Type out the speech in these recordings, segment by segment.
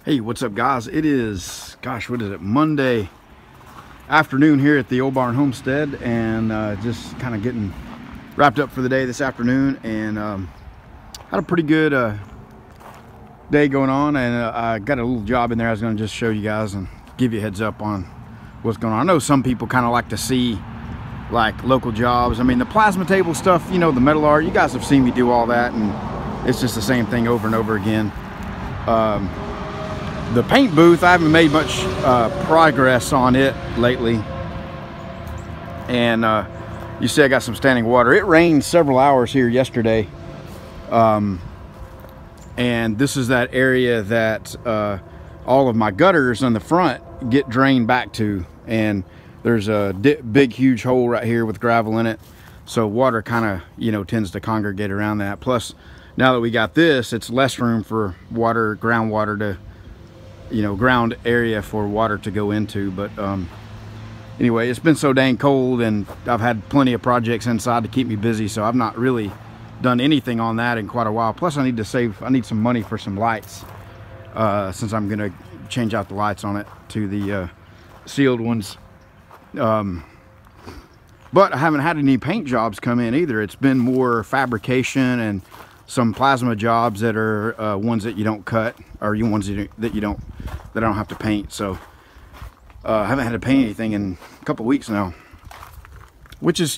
Hey, what's up guys? It is, gosh, what is it, Monday afternoon here at the Oldbarn Homestead, and just kind of getting wrapped up for the day this afternoon, and had a pretty good day going on, and I got a little job in there I was going to just show you guys and give you a heads up on what's going on. I know some people kind of like to see like local jobs. I mean, the plasma table stuff, you know, the metal art, you guys have seen me do all that, and it's just the same thing over and over again. The paint booth, I haven't made much progress on it lately, and you see I got some standing water. It rained several hours here yesterday, and this is that area that all of my gutters on the front get drained back to, and there's a big huge hole right here with gravel in it, so water kind of, you know, tends to congregate around that. Plus, now that we got this, it's less room for water, groundwater to, you know, ground area for water to go into. But anyway, it's been so dang cold, and I've had plenty of projects inside to keep me busy, so I've not really done anything on that in quite a while. Plus I need some money for some lights, since I'm gonna change out the lights on it to the sealed ones. But I haven't had any paint jobs come in either. It's been more fabrication and some plasma jobs that are ones that you don't cut, or ones that I don't have to paint. So I haven't had to paint anything in a couple weeks now, which is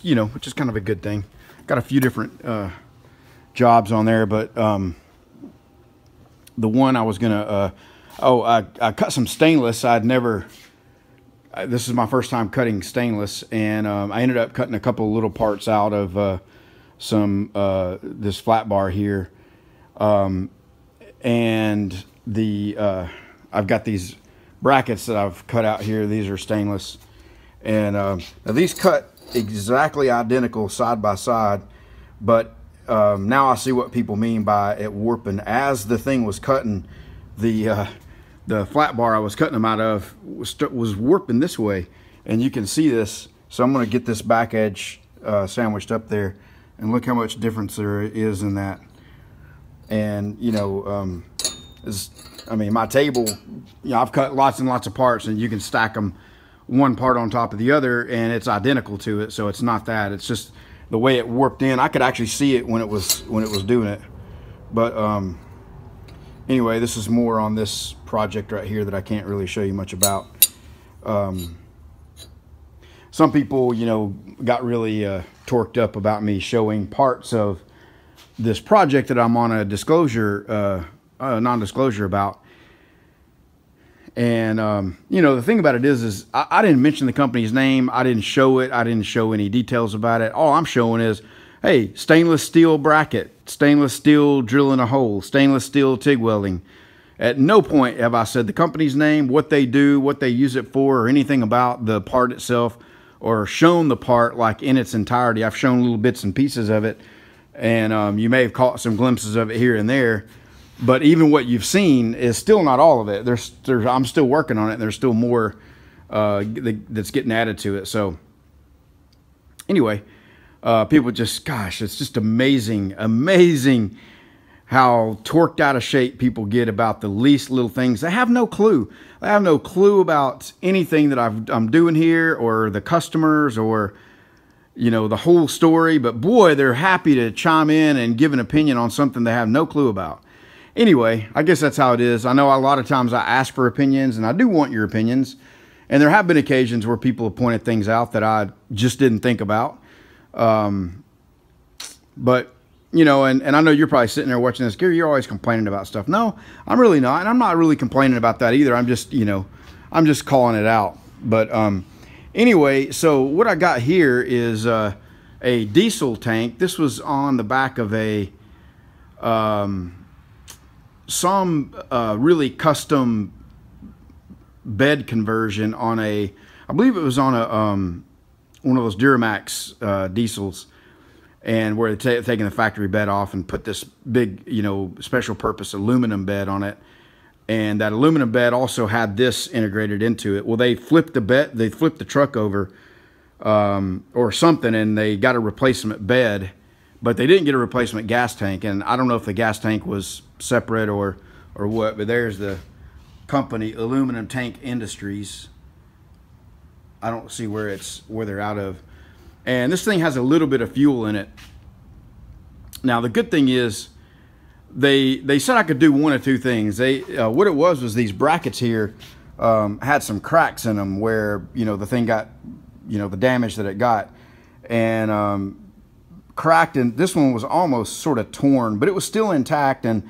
kind of a good thing. Got a few different jobs on there, but the one I was gonna I cut some stainless. This is my first time cutting stainless, and I ended up cutting a couple of little parts out of this flat bar here, and I've got these brackets that I've cut out here. These are stainless, and now these cut exactly identical side by side, but now I see what people mean by it warping. As the thing was cutting, the flat bar I was cutting them out of was warping this way, and you can see this. So I'm going to get this back edge sandwiched up there, and look how much difference there is in that. And you know, I mean, my table, you know, I've cut lots and lots of parts, and you can stack them one part on top of the other, and it's identical to it. So it's not that, it's just the way it warped in. I could actually see it when it was doing it. But anyway, this is more on this project right here that I can't really show you much about. Some people, you know, got really torqued up about me showing parts of this project that I'm on a non-disclosure about. And you know, the thing about it is I didn't mention the company's name. I didn't show it. I didn't show any details about it. All I'm showing is, hey, stainless steel bracket, stainless steel drilling a hole, stainless steel TIG welding. At no point have I said the company's name, what they do, what they use it for, or anything about the part itself, or shown the part like in its entirety. I've shown little bits and pieces of it, and you may have caught some glimpses of it here and there, but even what you've seen is still not all of it. I'm still working on it, and there's still more that's getting added to it. So anyway, people just, gosh, it's just amazing how torqued out of shape people get about the least little things. They have no clue. They have no clue about anything that I'm doing here, or the customers, or, you know, the whole story. But boy, they're happy to chime in and give an opinion on something they have no clue about. Anyway, I guess that's how it is. I know a lot of times I ask for opinions, and I do want your opinions. And there have been occasions where people have pointed things out that I just didn't think about. But you know, and I know you're probably sitting there watching this, Gary, you're always complaining about stuff. No, I'm really not. And I'm not really complaining about that either. I'm just, you know, I'm just calling it out. But anyway, so what I got here is a diesel tank. This was on the back of a some really custom bed conversion on I believe it was on a one of those Duramax diesels. And where they're taking the factory bed off and put this big, you know, special purpose aluminum bed on it. And that aluminum bed also had this integrated into it. Well, they flipped the truck over or something, and they got a replacement bed, but they didn't get a replacement gas tank. And I don't know if the gas tank was separate or what, but there's the company, Aluminum Tank Industries. I don't see where they're out of. And this thing has a little bit of fuel in it. Now the good thing is they said I could do one of two things. What it was these brackets here had some cracks in them where, you know, the thing got, you know, the damage that it got, and cracked, and this one was almost sort of torn, but it was still intact and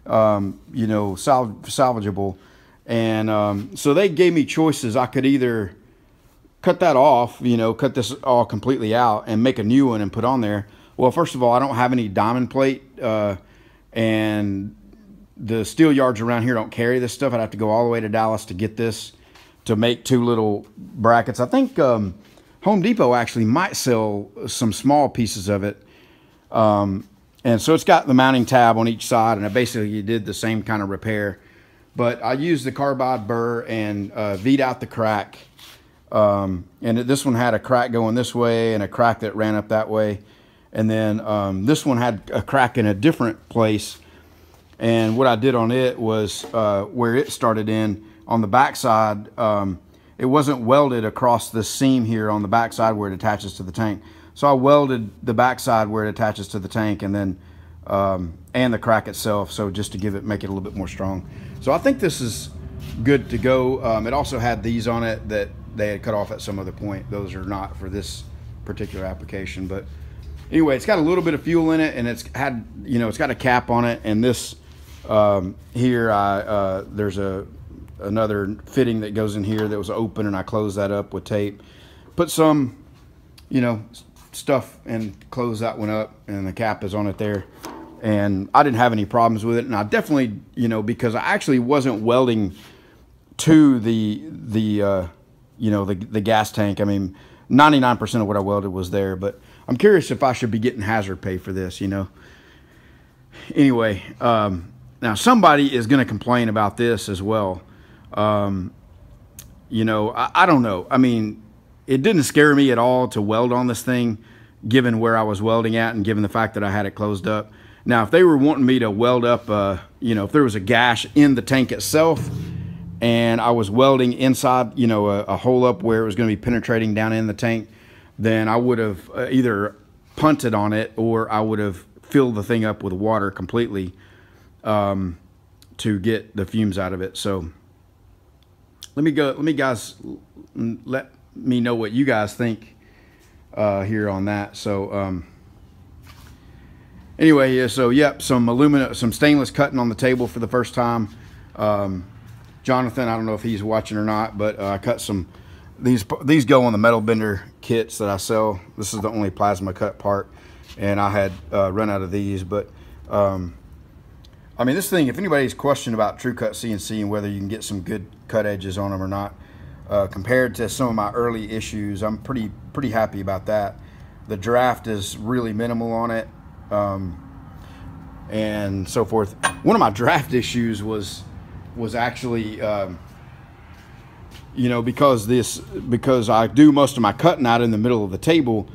you know, salvageable. And so they gave me choices. I could either cut that off, you know, cut this all completely out and make a new one and put on there. Well, first of all, I don't have any diamond plate, and the steel yards around here don't carry this stuff. I'd have to go all the way to Dallas to get this, to make two little brackets. I think Home Depot actually might sell some small pieces of it. And so it's got the mounting tab on each side, and I basically did the same kind of repair. But I used the carbide burr and V'd out the crack. And this one had a crack going this way and a crack that ran up that way. And then this one had a crack in a different place. And what I did on it was where it started in on the backside, it wasn't welded across the seam here on the backside where it attaches to the tank. So I welded the backside where it attaches to the tank, and then and the crack itself, so just to make it a little bit more strong. So I think this is good to go. It also had these on it that they had cut off at some other point. Those are not for this particular application, but anyway, it's got a little bit of fuel in it, and it's had, you know, it's got a cap on it. And this here, there's another fitting that goes in here that was open, and I closed that up with tape. Put some, you know, stuff and close that one up, and the cap is on it there. And I didn't have any problems with it. And I definitely, you know, because I actually wasn't welding to the you know, the gas tank. I mean, 99% of what I welded was there, but I'm curious if I should be getting Hazzard Pay for this, you know. Anyway, now somebody is going to complain about this as well. You know, I don't know. I mean, it didn't scare me at all to weld on this thing, given where I was welding at and given the fact that I had it closed up. Now, if they were wanting me to weld up, you know, if there was a gash in the tank itself and I was welding inside, you know, a hole up where it was going to be penetrating down in the tank, then I would have either punted on it, or I would have filled the thing up with water completely to get the fumes out of it. So let me know what you guys think here on that. So anyway, yeah, so yep, some stainless cutting on the table for the first time. Jonathan, I don't know if he's watching or not, but I cut some, these go on the metal bender kits that I sell. This is the only plasma cut part, and I had run out of these. But I mean, this thing, if anybody's questioned about True Cut CNC and whether you can get some good cut edges on them or not, compared to some of my early issues, I'm pretty happy about that. The draft is really minimal on it, and so forth. One of my draft issues was actually, you know, because I do most of my cutting out in the middle of the table,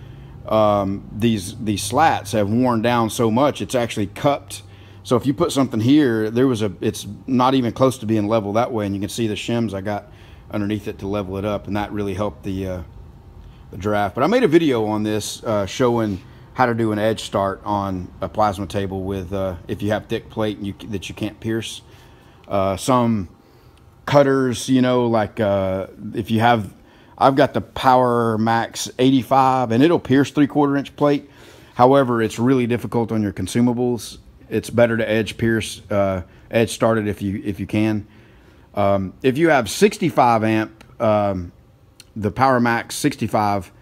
these slats have worn down so much it's actually cupped. So if you put something here, it's not even close to being level that way, and you can see the shims I got underneath it to level it up, and that really helped the draft. But I made a video on this showing how to do an edge start on a plasma table with if you have thick plate and that you can't pierce. Some cutters, you know, like if you have, I've got the Power Max 85, and it'll pierce 3/4 inch plate. However, it's really difficult on your consumables. It's better to edge start it if you can. If you have 65 amp, the Power Max 65,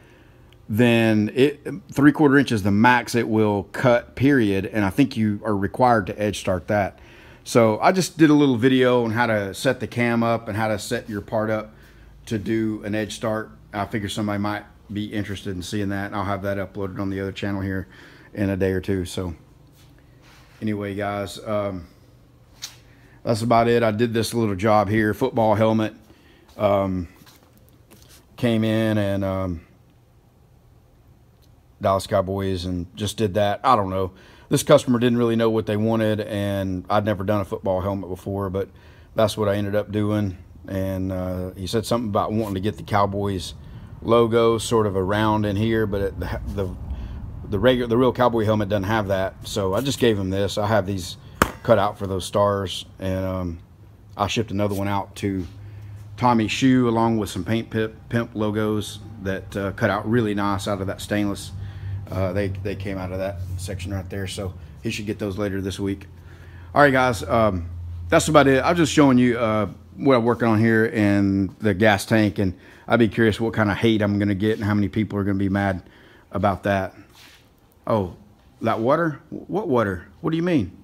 then 3/4 inch is the max it will cut, period. And I think you are required to edge start that. So I just did a little video on how to set the cam up and how to set your part up to do an edge start. I figure somebody might be interested in seeing that, and I'll have that uploaded on the other channel here in a day or two. So anyway, guys, that's about it. I did this little job here, football helmet. Came in and Dallas Cowboys, and just did that. I don't know. This customer didn't really know what they wanted, and I'd never done a football helmet before, but that's what I ended up doing. And he said something about wanting to get the Cowboys logo sort of around in here, but the real cowboy helmet doesn't have that. So I just gave him this. I have these cut out for those stars, and I shipped another one out to Tommy Shoe along with some Paint Pimp logos that cut out really nice out of that stainless. They came out of that section right there, so he should get those later this week. All right, guys, that's about it. I'm just showing you what I'm working on here and the gas tank, and I'd be curious what kind of hate I'm going to get and how many people are going to be mad about that. Oh, that water? What water? What do you mean?